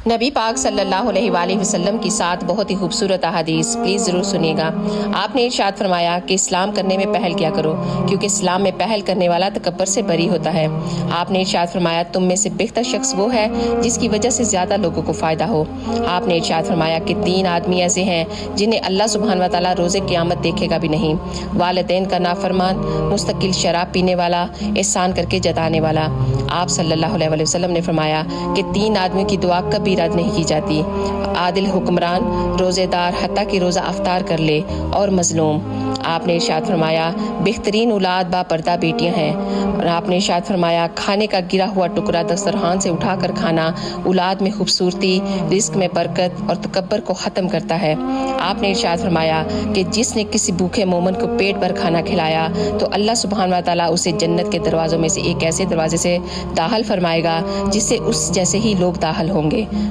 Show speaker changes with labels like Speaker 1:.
Speaker 1: نبی پاک صلی اللہ علیہ وآلہ وسلم کی 7 بہت ہی خوبصورت احادیث پلیز ضرور سنیے گا۔ آپ نے ارشاد فرمایا کہ اسلام کرنے میں پہل کیا کرو، کیونکہ اسلام میں پہل کرنے والا تکبر سے بری ہوتا ہے۔ آپ نے ارشاد فرمایا تم میں سے بہتر شخص وہ ہے جس کی وجہ سے زیادہ لوگوں کو فائدہ ہو۔ آپ نے ارشاد فرمایا کہ 3 آدمی ایسے ہیں جنہیں اللہ سبحانہ و تعالیٰ روز قیامت دیکھے گا بھی نہیں: والدین کا نافرمان، مستقل شراب پینے والا، احسان کر کے جتانے والا۔ آپ صلی اللہ علیہ وآلہ وسلم نے فرمایا کہ 3 آدمیوں کی دعا کبھی رد نہیں کی جاتی: عادل حکمران، روزے دار حتیٰ کہ روزہ افطار کر لے، اور مظلوم۔ آپ نے ارشاد فرمایا بہترین اولاد با پردہ بیٹیاں ہیں۔ اور آپ نے ارشاد فرمایا کھانے کا گرا ہوا ٹکڑا دسترخوان سے اٹھا کر کھانا اولاد میں خوبصورتی، رزق میں برکت اور تکبر کو ختم کرتا ہے۔ آپ نے ارشاد فرمایا کہ جس نے کسی بھوکے مومن کو پیٹ بھر کھانا کھلایا تو اللہ سبحانہ و تعالیٰ اسے جنت کے دروازوں میں سے ایک ایسے دروازے سے داخل فرمائے گا جس سے اس جیسے ہی لوگ داخل ہوں گے۔